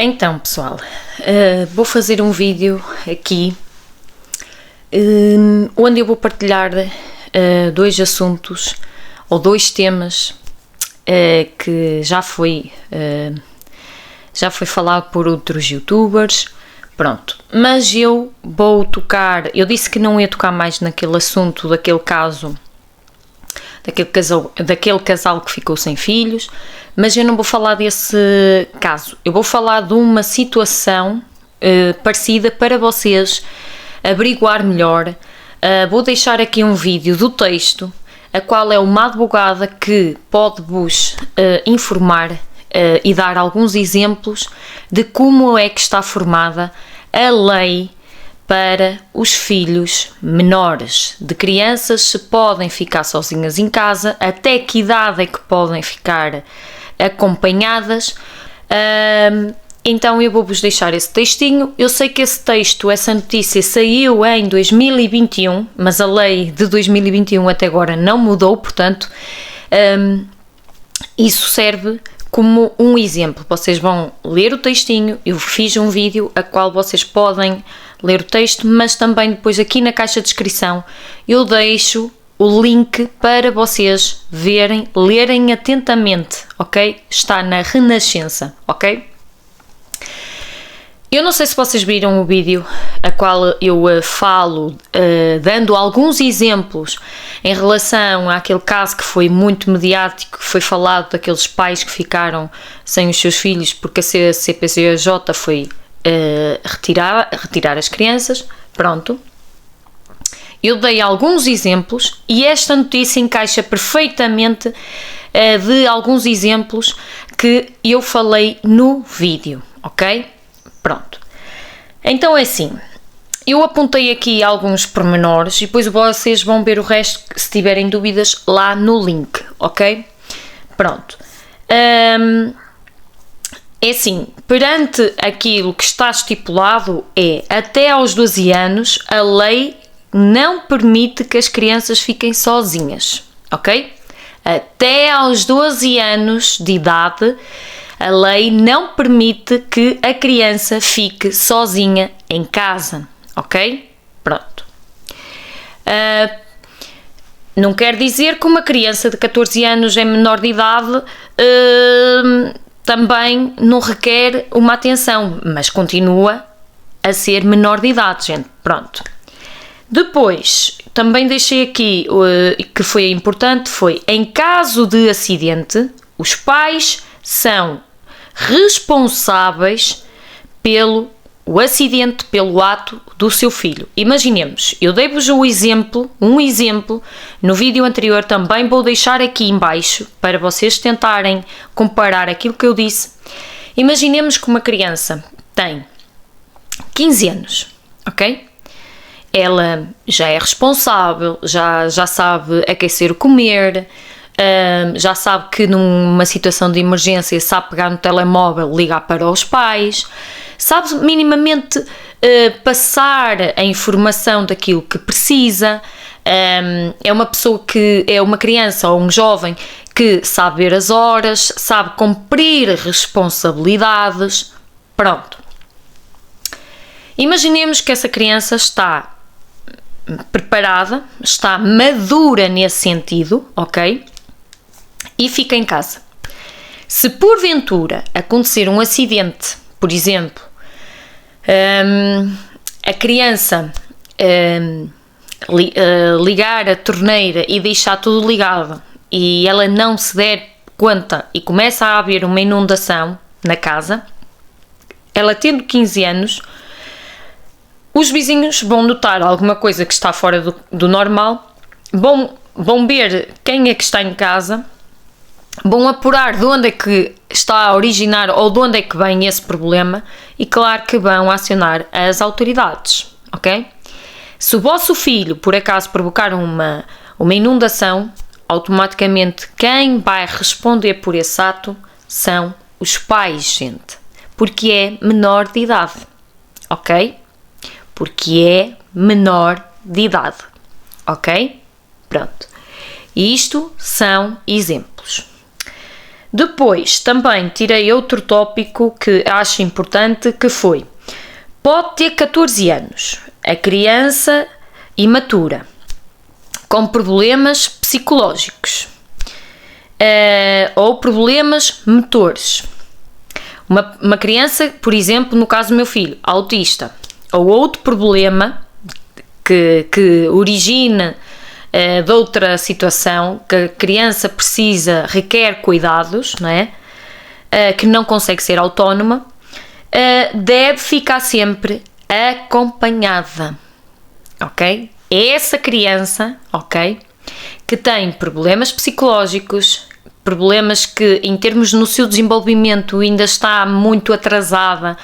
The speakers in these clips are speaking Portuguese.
Então, pessoal, vou fazer um vídeo aqui onde eu vou partilhar dois assuntos ou dois temas que já foi falado por outros youtubers, pronto, mas eu vou tocar, eu disse que não ia tocar mais naquele assunto, daquele casal que ficou sem filhos, mas eu não vou falar desse caso, eu vou falar de uma situação parecida para vocês averiguar melhor. Vou deixar aqui um vídeo do texto, a qual é uma advogada que pode vos informar e dar alguns exemplos de como é que está formada a lei para os filhos menores de crianças, se podem ficar sozinhas em casa, até que idade é que podem ficar acompanhadas. Então eu vou-vos deixar esse textinho. Eu sei que esse texto, essa notícia saiu em 2021, mas a lei de 2021 até agora não mudou, portanto isso serve como um exemplo. Vocês vão ler o textinho, eu fiz um vídeo a qual vocês podem ler o texto, mas também depois aqui na caixa de descrição eu deixo o link para vocês verem, lerem atentamente, ok? Está na Renascença, ok? Eu não sei se vocês viram o vídeo a qual eu falo, dando alguns exemplos em relação àquele caso que foi muito mediático, que foi falado daqueles pais que ficaram sem os seus filhos porque a CPCJ foi retirar as crianças, pronto. Eu dei alguns exemplos e esta notícia encaixa perfeitamente de alguns exemplos que eu falei no vídeo, ok? Pronto. Então é assim, eu apontei aqui alguns pormenores e depois vocês vão ver o resto se tiverem dúvidas lá no link, ok? Pronto. É assim, perante aquilo que está estipulado até aos 12 anos a lei não permite que as crianças fiquem sozinhas, ok? Até aos 12 anos de idade a lei não permite que a criança fique sozinha em casa, ok? Pronto. Não quer dizer que uma criança de 14 anos é menor de idade também não requer uma atenção, mas continua a ser menor de idade, gente. Pronto. Depois, também deixei aqui, que foi importante, foi em caso de acidente, os pais são responsáveis pelo acidente, pelo ato do seu filho. Imaginemos, eu dei-vos um exemplo no vídeo anterior, também vou deixar aqui em baixo para vocês tentarem comparar aquilo que eu disse. Imaginemos que uma criança tem 15 anos, ok? Ela já é responsável, já sabe aquecer o comer, já sabe que numa situação de emergência sabe pegar no telemóvel, ligar para os pais, sabe minimamente passar a informação daquilo que precisa, é uma pessoa que é uma criança ou um jovem que sabe ver as horas, sabe cumprir responsabilidades, pronto. Imaginemos que essa criança está preparada, está madura nesse sentido, ok? E fica em casa. Se porventura acontecer um acidente, por exemplo, a criança ligar a torneira e deixar tudo ligado e ela não se der conta e começa a haver uma inundação na casa, ela tendo 15 anos, os vizinhos vão notar alguma coisa que está fora do normal, vão ver quem é que está em casa, vão apurar de onde é que está a originar ou de onde é que vem esse problema e claro que vão acionar as autoridades, ok? Se o vosso filho por acaso provocar uma inundação, automaticamente quem vai responder por esse ato são os pais, gente, porque é menor de idade, ok? Porque é menor de idade, ok? Pronto. Isto são exemplos. Depois, também tirei outro tópico que acho importante, que foi: pode ter 14 anos, a criança imatura, com problemas psicológicos ou problemas motores. Uma criança, por exemplo, no caso do meu filho, autista, ou outro problema que origina de outra situação, que a criança requer cuidados, não é? Que não consegue ser autónoma, deve ficar sempre acompanhada, ok? É essa criança, ok, que tem problemas psicológicos, problemas que em termos no seu desenvolvimento ainda está muito atrasada,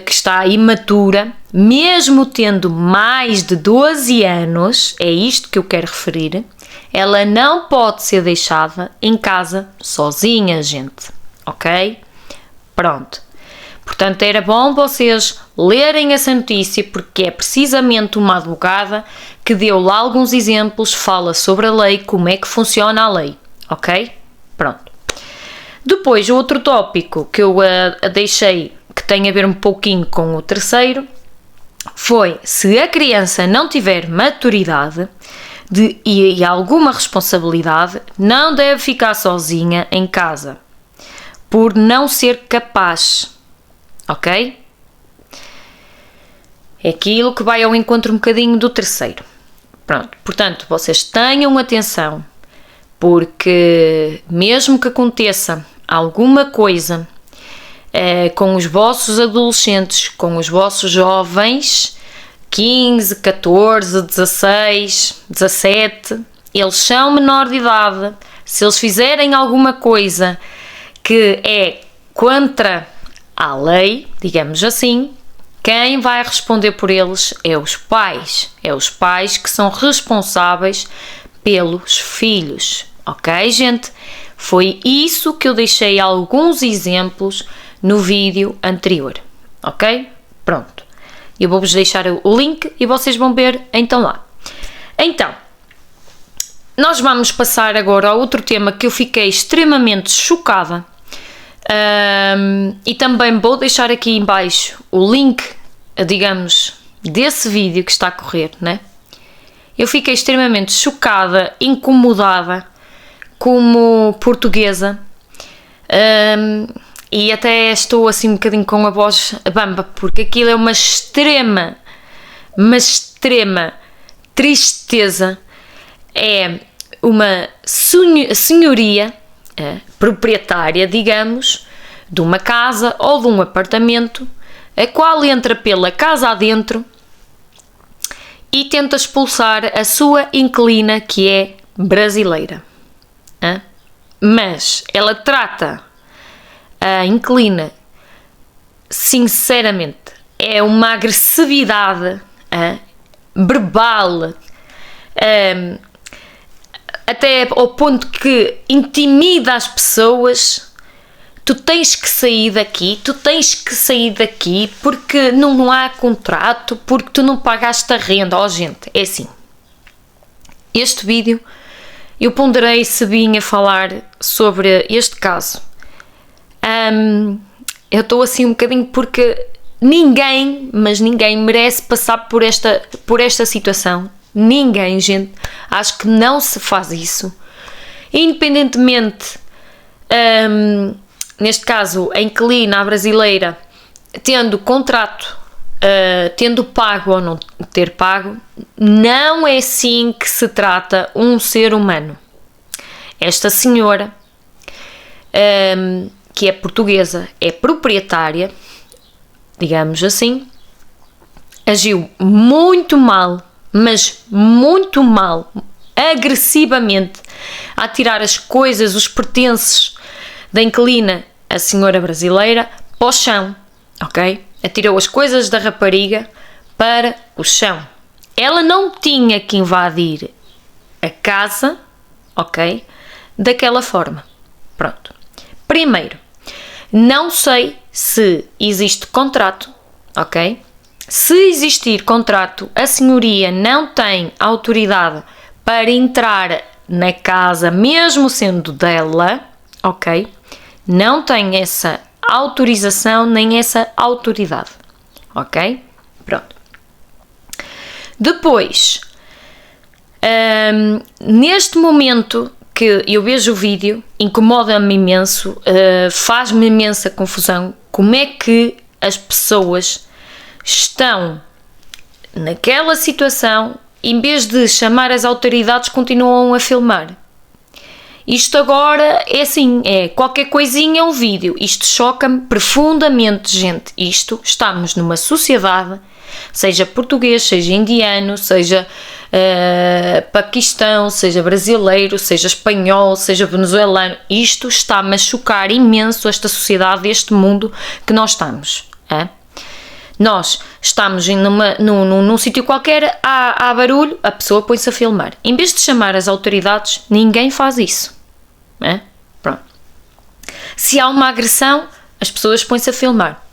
que está imatura, mesmo tendo mais de 12 anos, é isto que eu quero referir, ela não pode ser deixada em casa sozinha, gente, ok? Pronto. Portanto, era bom vocês lerem essa notícia, porque é precisamente uma advogada que deu lá alguns exemplos, fala sobre a lei, como é que funciona a lei, ok? Pronto. Depois, o outro tópico que eu deixei, que tem a ver um pouquinho com o terceiro, foi: se a criança não tiver maturidade e alguma responsabilidade, não deve ficar sozinha em casa, por não ser capaz, ok? É aquilo que vai ao encontro um bocadinho do terceiro. Pronto, portanto, vocês tenham atenção, porque mesmo que aconteça alguma coisa com os vossos adolescentes, com os vossos jovens, 15, 14, 16, 17, eles são menor de idade. Se eles fizerem alguma coisa que é contra a lei, digamos assim, quem vai responder por eles é os pais. É os pais que são responsáveis pelos filhos, ok, gente? Foi isso que eu deixei alguns exemplos no vídeo anterior, ok? Pronto. Eu vou-vos deixar o link e vocês vão ver então lá. Então, nós vamos passar agora ao outro tema que eu fiquei extremamente chocada. E também vou deixar aqui em baixo o link, digamos, desse vídeo que está a correr, né? Eu fiquei extremamente chocada, incomodada como portuguesa, e até estou assim um bocadinho com a voz bamba, porque aquilo é uma extrema tristeza. É uma senhoria proprietária, digamos, de uma casa ou de um apartamento, a qual entra pela casa adentro e tenta expulsar a sua inquilina, que é brasileira. Mas ela trata a inquilina, sinceramente, é uma agressividade verbal, até ao ponto que intimida as pessoas. Tu tens que sair daqui, porque não há contrato, porque tu não pagaste a renda. Oh, gente, é assim. Este vídeo eu ponderei se vim a falar sobre este caso. Eu estou assim um bocadinho porque ninguém merece passar por esta situação. Ninguém, gente. Acho que não se faz isso. Independentemente, neste caso, a inquilina, a brasileira, tendo contrato, tendo pago ou não ter pago, não é assim que se trata um ser humano. Esta senhora, que é portuguesa, é proprietária, digamos assim, agiu muito mal, mas muito mal, agressivamente, a tirar as coisas, os pertences da inquilina, a senhora brasileira, para o chão, ok? Atirou as coisas da rapariga para o chão. Ela não tinha que invadir a casa, ok? Daquela forma. Pronto. Primeiro, não sei se existe contrato, ok? Se existir contrato, a senhoria não tem autoridade para entrar na casa, mesmo sendo dela, ok? Não tem essa autorização nem essa autoridade, ok? Pronto. Depois, neste momento que eu vejo o vídeo, incomoda-me imenso, faz-me imensa confusão como é que as pessoas estão naquela situação, em vez de chamar as autoridades, continuam a filmar. Isto agora é assim, é qualquer coisinha é um vídeo. Isto choca-me profundamente, gente. Estamos numa sociedade, seja português, seja indiano, seja paquistão, seja brasileiro, seja espanhol, seja venezuelano. Isto está-me a chocar imenso, esta sociedade, este mundo que nós estamos. Nós estamos num sítio qualquer, há barulho, a pessoa põe-se a filmar. Em vez de chamar as autoridades, ninguém faz isso. Pronto. Se há uma agressão, as pessoas põem-se a filmar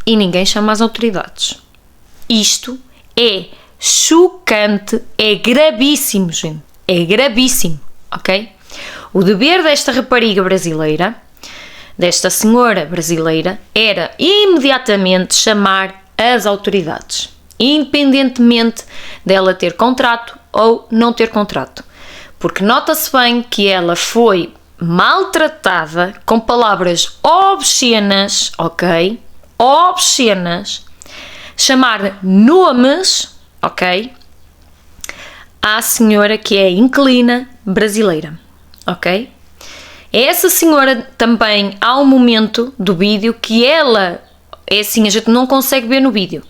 e ninguém chama as autoridades. Isto é chocante, é gravíssimo, gente. É gravíssimo, ok? O dever desta rapariga brasileira, desta senhora brasileira, era imediatamente chamar as autoridades, independentemente dela ter contrato ou não ter contrato, porque nota-se bem que ela foi maltratada com palavras obscenas, ok? Obscenas, chamar nomes, ok? À senhora que é inquilina brasileira, ok? Essa senhora também, há um momento do vídeo que ela, é assim, a gente não consegue ver no vídeo,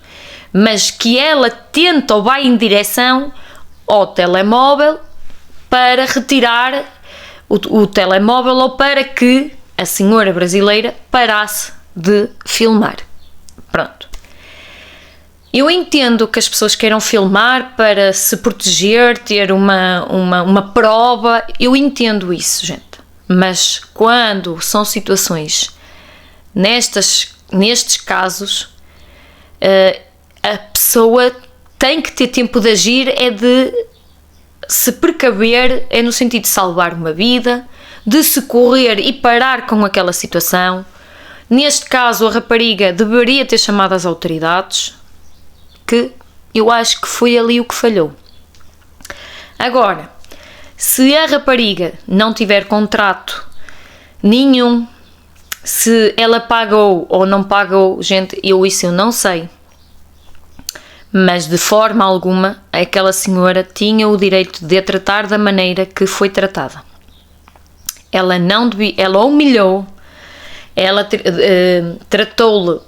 mas que ela tenta ou vai em direção ao telemóvel para retirar o telemóvel ou para que a senhora brasileira parasse de filmar. Pronto. Eu entendo que as pessoas queiram filmar para se proteger, ter uma prova, eu entendo isso, gente. Mas quando são situações nestes casos, a pessoa tem que ter tempo de agir, é de se precaver, é no sentido de salvar uma vida, de socorrer e parar com aquela situação. Neste caso, a rapariga deveria ter chamado as autoridades, que eu acho que foi ali o que falhou. Agora, se a rapariga não tiver contrato nenhum, se ela pagou ou não pagou, gente, isso eu não sei. Mas de forma alguma, aquela senhora tinha o direito de a tratar da maneira que foi tratada. Ela não devia, ela humilhou, ela tratou-lhe,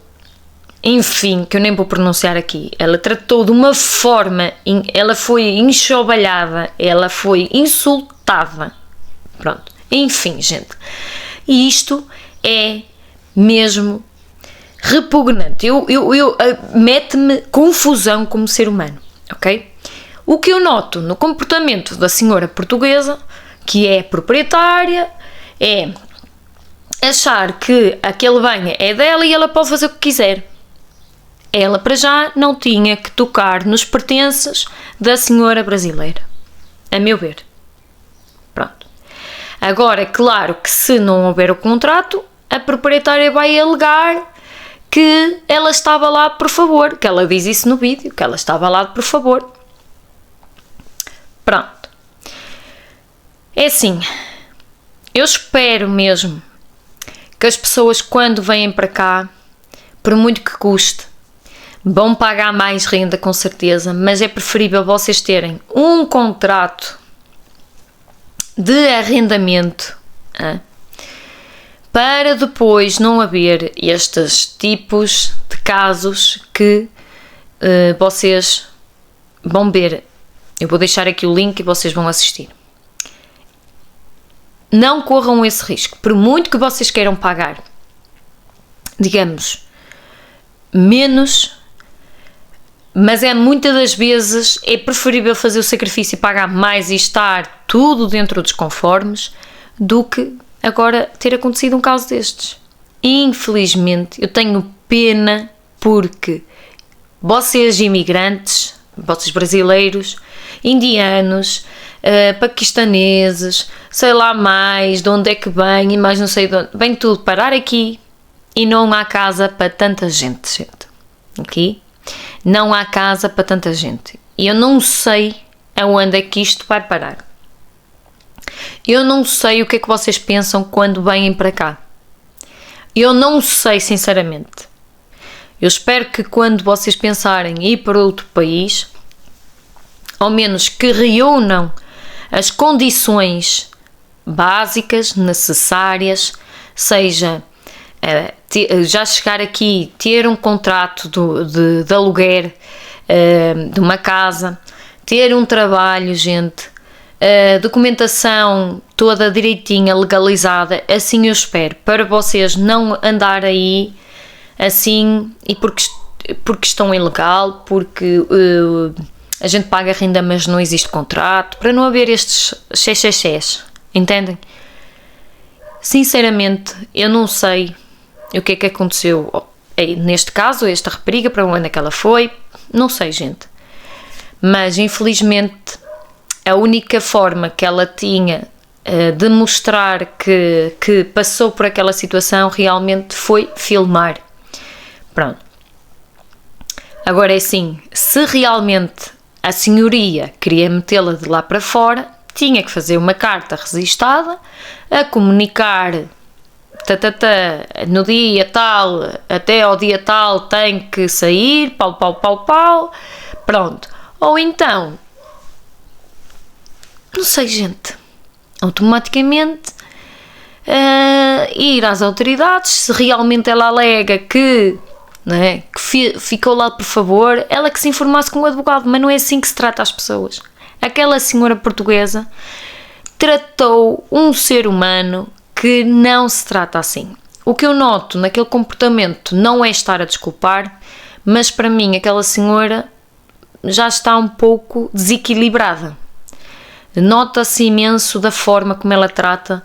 enfim, que eu nem vou pronunciar aqui, ela tratou de uma forma, ela foi enxovalhada, ela foi insultada, pronto, enfim, gente, e isto é mesmo repugnante, mete-me confusão como ser humano, ok? O que eu noto no comportamento da senhora portuguesa, que é proprietária, é achar que aquele bem é dela e ela pode fazer o que quiser. Ela, para já, não tinha que tocar nos pertences da senhora brasileira, a meu ver. Pronto. Agora, claro que se não houver o contrato, a proprietária vai alegar que ela estava lá por favor, que ela diz isso no vídeo, que ela estava lá por favor. Pronto. É assim, eu espero mesmo que as pessoas, quando vêm para cá, por muito que custe, vão pagar mais renda com certeza, mas é preferível vocês terem um contrato de arrendamento, para depois não haver estes tipos de casos que vocês vão ver. Eu vou deixar aqui o link e vocês vão assistir. Não corram esse risco, por muito que vocês queiram pagar, digamos, menos, mas muitas das vezes é preferível fazer o sacrifício e pagar mais e estar tudo dentro dos conformes do que agora ter acontecido um caso destes. Infelizmente, eu tenho pena porque vocês imigrantes, vocês brasileiros, indianos, paquistaneses, sei lá mais, de onde é que vem e mais não sei de onde. Vem tudo parar aqui e não há casa para tanta gente. Ok? Não há casa para tanta gente. E eu não sei aonde é que isto vai parar. Eu não sei o que é que vocês pensam quando vêm para cá. Eu não sei, sinceramente. Eu espero que quando vocês pensarem em ir para outro país, ao menos que reúnam as condições básicas, necessárias, seja já chegar aqui, ter um contrato de aluguer de uma casa, ter um trabalho, gente, documentação toda direitinha, legalizada, assim eu espero, para vocês não andar aí assim, e porque estão ilegal, porque a gente paga renda mas não existe contrato, para não haver estes xexexés, entendem? Sinceramente, eu não sei o que é que aconteceu neste caso, esta rapariga, para onde é que ela foi, não sei, gente, mas infelizmente a única forma que ela tinha de mostrar que passou por aquela situação realmente foi filmar. Pronto. Agora é assim, se realmente a senhoria queria metê-la de lá para fora, tinha que fazer uma carta registada a comunicar no dia tal, até ao dia tal tem que sair, pau, pronto. Ou então, não sei, gente, automaticamente ir às autoridades, se realmente ela alega que, não é, que ficou lá por favor, ela que se informasse com o advogado, mas não é assim que se trata as pessoas. Aquela senhora portuguesa tratou um ser humano que não se trata assim. O que eu noto naquele comportamento não é estar a desculpar, mas para mim aquela senhora já está um pouco desequilibrada. Nota-se imenso da forma como ela trata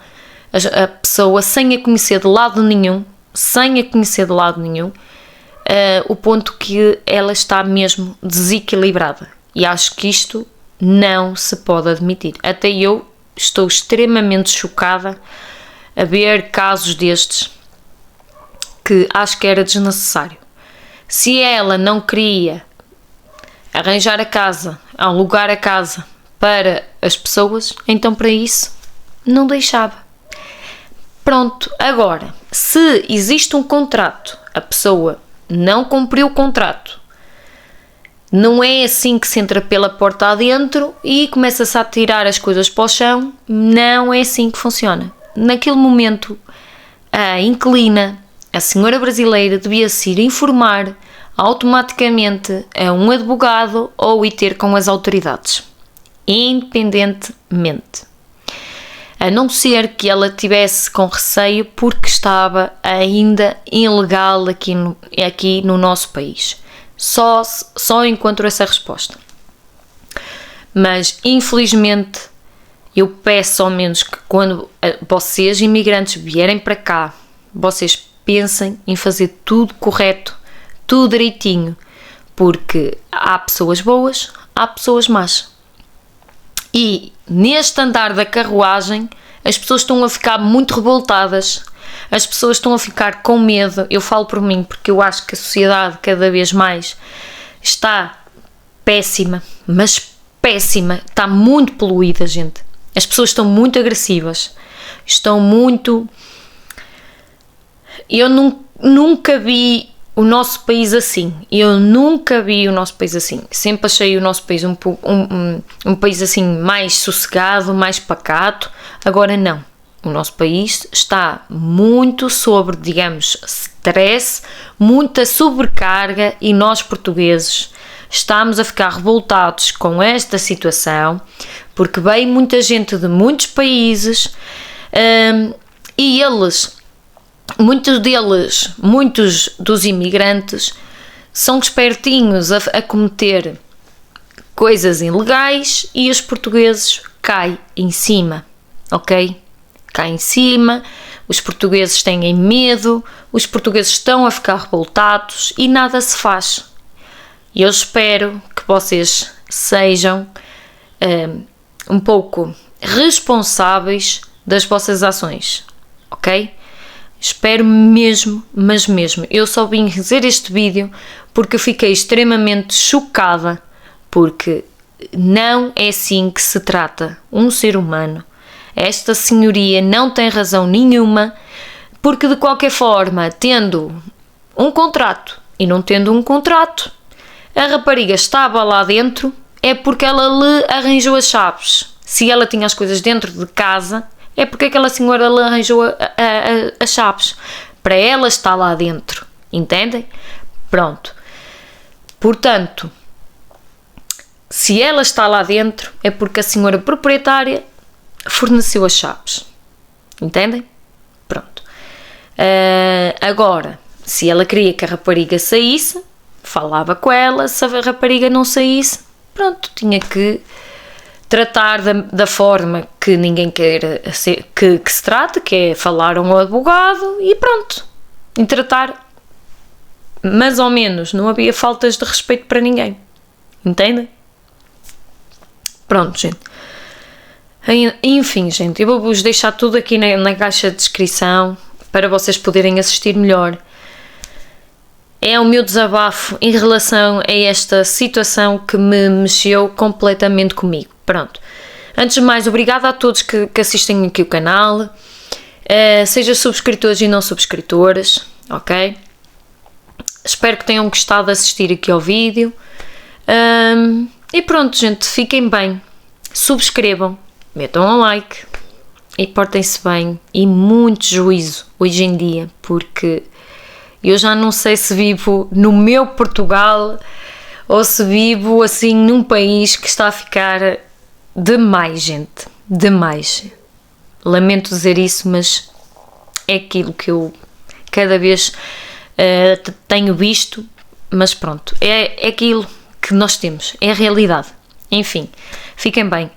a pessoa sem a conhecer de lado nenhum, o ponto que ela está mesmo desequilibrada. E acho que isto não se pode admitir. Até eu estou extremamente chocada a ver casos destes, que acho que era desnecessário. Se ela não queria arranjar a casa, alugar a casa para as pessoas, então para isso não deixava. Pronto, agora, se existe um contrato, a pessoa não cumpriu o contrato, não é assim que se entra pela porta adentro e começa-se a tirar as coisas para o chão, não é assim que funciona. Naquele momento, a inquilina, a senhora brasileira, devia-se ir informar automaticamente a um advogado ou ir ter com as autoridades, independentemente. A não ser que ela tivesse com receio porque estava ainda ilegal aqui no nosso país. Só encontro essa resposta. Mas, infelizmente, eu peço ao menos que quando vocês, imigrantes, vierem para cá, vocês pensem em fazer tudo correto, tudo direitinho, porque há pessoas boas, há pessoas más. E neste andar da carruagem, as pessoas estão a ficar muito revoltadas, as pessoas estão a ficar com medo. Eu falo por mim, porque eu acho que a sociedade cada vez mais está péssima, mas péssima, está muito poluída, gente. As pessoas estão muito agressivas, estão muito... Eu nunca vi o nosso país assim, sempre achei o nosso país um país assim mais sossegado, mais pacato. Agora não, o nosso país está muito sobre, digamos, stress, muita sobrecarga, e nós portugueses estamos a ficar revoltados com esta situação, porque vem muita gente de muitos países e muitos dos imigrantes são espertinhos a cometer coisas ilegais e os portugueses caem em cima, ok? Caem em cima, os portugueses têm medo, os portugueses estão a ficar revoltados e nada se faz. Eu espero que vocês sejam um pouco responsáveis das vossas ações, ok? Espero mesmo, mas mesmo. Eu só vim fazer este vídeo porque eu fiquei extremamente chocada, porque não é assim que se trata um ser humano. Esta senhoria não tem razão nenhuma, porque de qualquer forma, tendo um contrato e não tendo um contrato, a rapariga estava lá dentro, é porque ela lhe arranjou as chaves. Se ela tinha as coisas dentro de casa, é porque aquela senhora lhe arranjou as chaves. Para ela estar lá dentro. Entendem? Pronto. Portanto, se ela está lá dentro, é porque a senhora proprietária forneceu as chaves. Entendem? Pronto. Agora, se ela queria que a rapariga saísse, falava com ela. Se a rapariga não saísse, pronto, tinha que tratar da forma que ninguém quer que se trate, que é falar a um advogado e pronto. E tratar, mais ou menos, não havia faltas de respeito para ninguém. Entendem? Pronto, gente. Enfim, gente, eu vou-vos deixar tudo aqui na caixa de descrição para vocês poderem assistir melhor. É o meu desabafo em relação a esta situação que me mexeu completamente comigo. Pronto. Antes de mais, obrigada a todos que assistem aqui o canal. Seja subscritores e não subscritoras, ok? Espero que tenham gostado de assistir aqui ao vídeo. E pronto, gente, fiquem bem. Subscrevam, metam um like e portem-se bem. E muito juízo hoje em dia, porque eu já não sei se vivo no meu Portugal ou se vivo assim num país que está a ficar demais, gente. Demais. Lamento dizer isso, mas é aquilo que eu cada vez tenho visto. Mas pronto, é aquilo que nós temos. É a realidade. Enfim, fiquem bem.